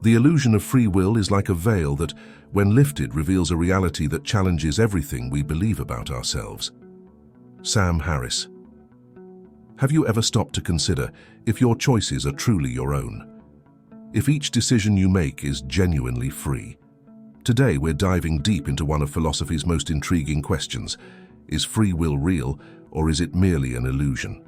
The illusion of free will is like a veil that, when lifted, reveals a reality that challenges everything we believe about ourselves. Sam Harris. Have you ever stopped to consider if your choices are truly your own? If each decision you make is genuinely free? Today we're diving deep into one of philosophy's most intriguing questions. Is free will real, or is it merely an illusion?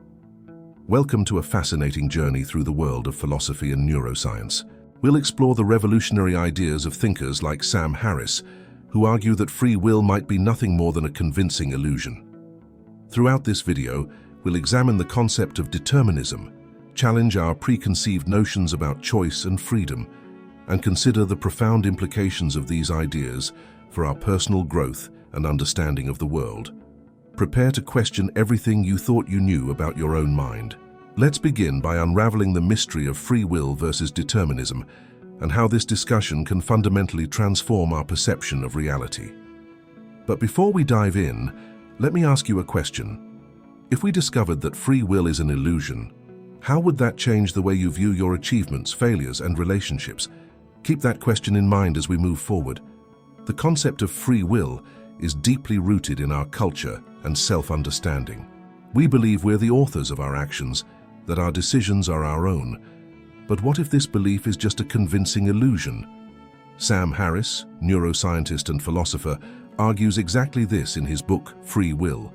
Welcome to a fascinating journey through the world of philosophy and neuroscience. We'll explore the revolutionary ideas of thinkers like Sam Harris, who argue that free will might be nothing more than a convincing illusion. Throughout this video, we'll examine the concept of determinism, challenge our preconceived notions about choice and freedom, and consider the profound implications of these ideas for our personal growth and understanding of the world. Prepare to question everything you thought you knew about your own mind. Let's begin by unraveling the mystery of free will versus determinism and how this discussion can fundamentally transform our perception of reality. But before we dive in, let me ask you a question. If we discovered that free will is an illusion, how would that change the way you view your achievements, failures, and relationships? Keep that question in mind as we move forward. The concept of free will is deeply rooted in our culture and self-understanding. We believe we're the authors of our actions, that our decisions are our own. But what if this belief is just a convincing illusion? Sam Harris, neuroscientist and philosopher, argues exactly this in his book, Free Will.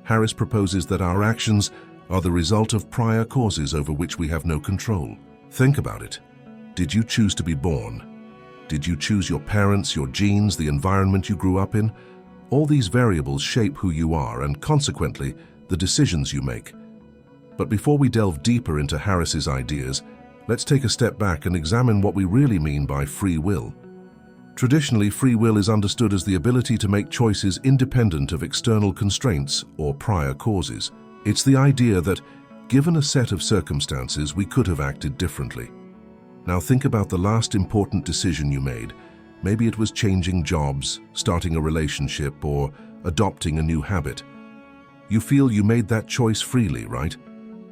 Harris proposes that our actions are the result of prior causes over which we have no control. Think about it. Did you choose to be born? Did you choose your parents, your genes, the environment you grew up in? All these variables shape who you are and, consequently, the decisions you make. But before we delve deeper into Harris's ideas, let's take a step back and examine what we really mean by free will. Traditionally, free will is understood as the ability to make choices independent of external constraints or prior causes. It's the idea that, given a set of circumstances, we could have acted differently. Now think about the last important decision you made. Maybe it was changing jobs, starting a relationship, or adopting a new habit. You feel you made that choice freely, right?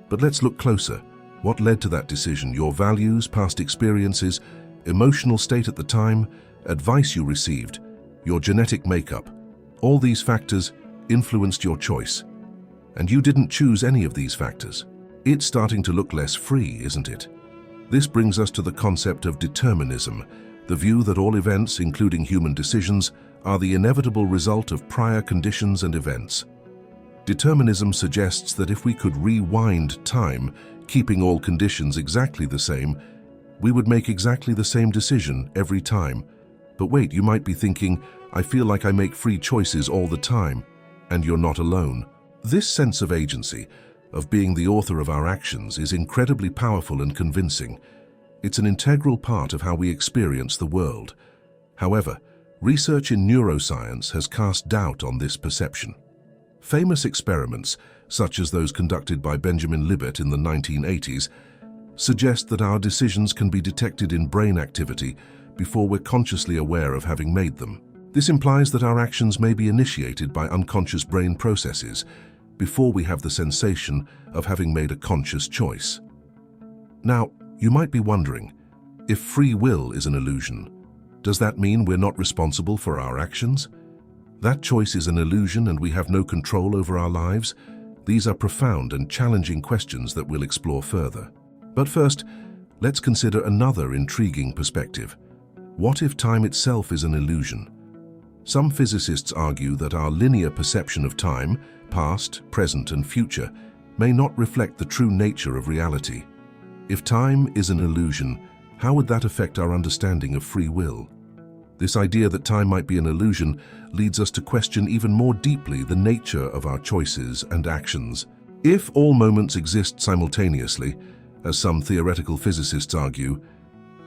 But let's look closer. What led to that decision? Your values, past experiences, emotional state at the time, advice you received, your genetic makeup. All these factors influenced your choice. And you didn't choose any of these factors. It's starting to look less free, isn't it? This brings us to the concept of determinism, the view that all events, including human decisions, are the inevitable result of prior conditions and events. Determinism suggests that if we could rewind time, keeping all conditions exactly the same, we would make exactly the same decision every time. But wait, you might be thinking, I feel like I make free choices all the time, and you're not alone. This sense of agency, of being the author of our actions, is incredibly powerful and convincing. It's an integral part of how we experience the world. However, research in neuroscience has cast doubt on this perception. Famous experiments, such as those conducted by Benjamin Libet in the 1980s, suggest that our decisions can be detected in brain activity before we're consciously aware of having made them. This implies that our actions may be initiated by unconscious brain processes before we have the sensation of having made a conscious choice. Now, you might be wondering, if free will is an illusion, does that mean we're not responsible for our actions? That choice is an illusion and we have no control over our lives? These are profound and challenging questions that we'll explore further. But first, let's consider another intriguing perspective. What if time itself is an illusion? Some physicists argue that our linear perception of time, past, present, and future, may not reflect the true nature of reality. If time is an illusion, how would that affect our understanding of free will? This idea that time might be an illusion leads us to question even more deeply the nature of our choices and actions. If all moments exist simultaneously, as some theoretical physicists argue,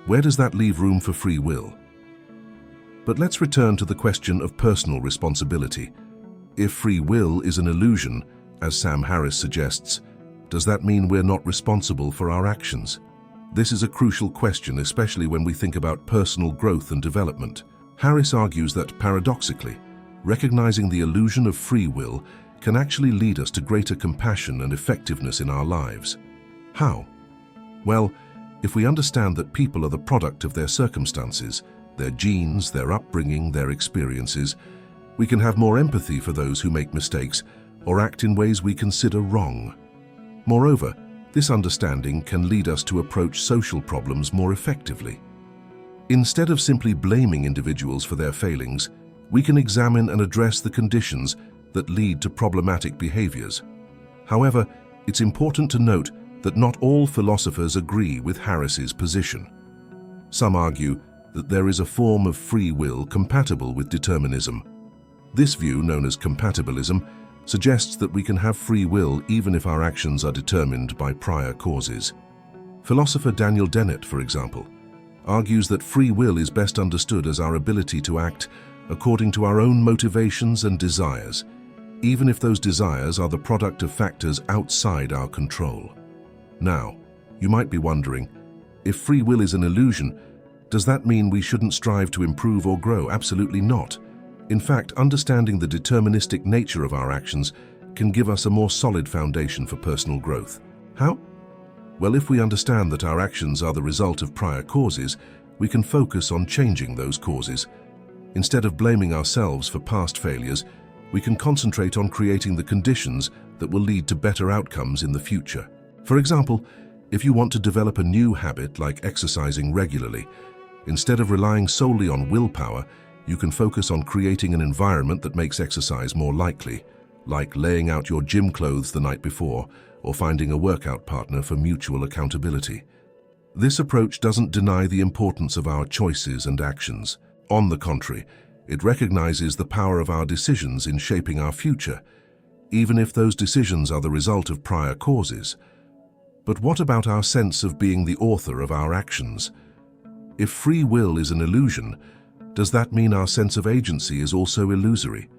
where does that leave room for free will? But let's return to the question of personal responsibility. If free will is an illusion, as Sam Harris suggests, does that mean we're not responsible for our actions? This is a crucial question, especially when we think about personal growth and development. Harris argues that, paradoxically, recognizing the illusion of free will can actually lead us to greater compassion and effectiveness in our lives. How? Well, If we understand that people are the product of their circumstances, their genes, their upbringing, their experiences, we can have more empathy for those who make mistakes or act in ways we consider wrong. Moreover, this understanding can lead us to approach social problems more effectively. Instead of simply blaming individuals for their failings, we can examine and address the conditions that lead to problematic behaviors. However, it's important to note that not all philosophers agree with Harris's position. Some argue that there is a form of free will compatible with determinism. This view, known as compatibilism, suggests that we can have free will even if our actions are determined by prior causes. Philosopher Daniel Dennett, for example, argues that free will is best understood as our ability to act according to our own motivations and desires, even if those desires are the product of factors outside our control. Now, you might be wondering, if free will is an illusion, does that mean we shouldn't strive to improve or grow? Absolutely not. In fact, understanding the deterministic nature of our actions can give us a more solid foundation for personal growth. How? Well, if we understand that our actions are the result of prior causes, we can focus on changing those causes. Instead of blaming ourselves for past failures, we can concentrate on creating the conditions that will lead to better outcomes in the future. For example, if you want to develop a new habit like exercising regularly, instead of relying solely on willpower, you can focus on creating an environment that makes exercise more likely, like laying out your gym clothes the night before or finding a workout partner for mutual accountability. This approach doesn't deny the importance of our choices and actions. On the contrary, it recognizes the power of our decisions in shaping our future, even if those decisions are the result of prior causes. But what about our sense of being the author of our actions? If free will is an illusion, does that mean our sense of agency is also illusory?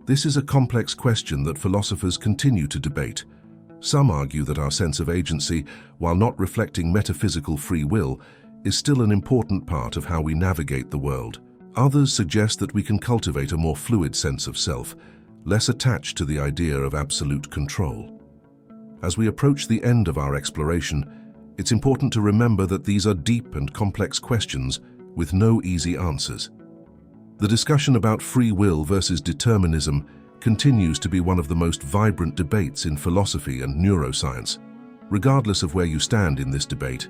This is a complex question that philosophers continue to debate. Some argue that our sense of agency, while not reflecting metaphysical free will, is still an important part of how we navigate the world. Others suggest that we can cultivate a more fluid sense of self, less attached to the idea of absolute control. As we approach the end of our exploration, it's important to remember that these are deep and complex questions with no easy answers. The discussion about free will versus determinism continues to be one of the most vibrant debates in philosophy and neuroscience. Regardless of where you stand in this debate,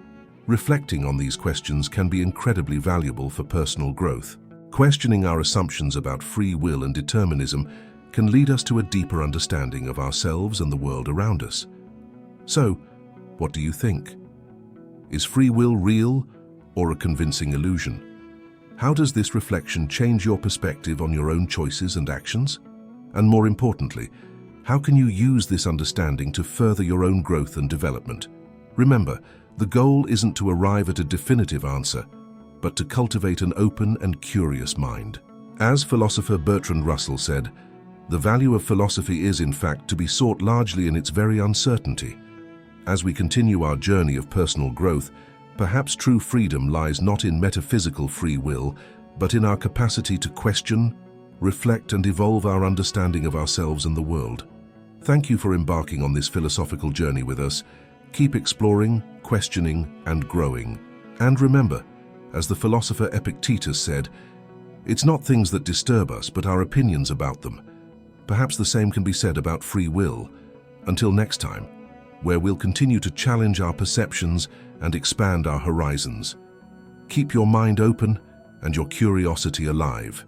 reflecting on these questions can be incredibly valuable for personal growth. Questioning our assumptions about free will and determinism can lead us to a deeper understanding of ourselves and the world around us. So, what do you think? Is free will real or a convincing illusion? How does this reflection change your perspective on your own choices and actions? And more importantly, how can you use this understanding to further your own growth and development? Remember, the goal isn't to arrive at a definitive answer, but to cultivate an open and curious mind. As philosopher Bertrand Russell said, the value of philosophy is, in fact, to be sought largely in its very uncertainty. As we continue our journey of personal growth, perhaps true freedom lies not in metaphysical free will, but in our capacity to question, reflect, and evolve our understanding of ourselves and the world. Thank you for embarking on this philosophical journey with us. Keep exploring, questioning, and growing. And remember, as the philosopher Epictetus said, it's not things that disturb us, but our opinions about them. Perhaps the same can be said about free will. Until next time, where we'll continue to challenge our perceptions and expand our horizons. Keep your mind open and your curiosity alive.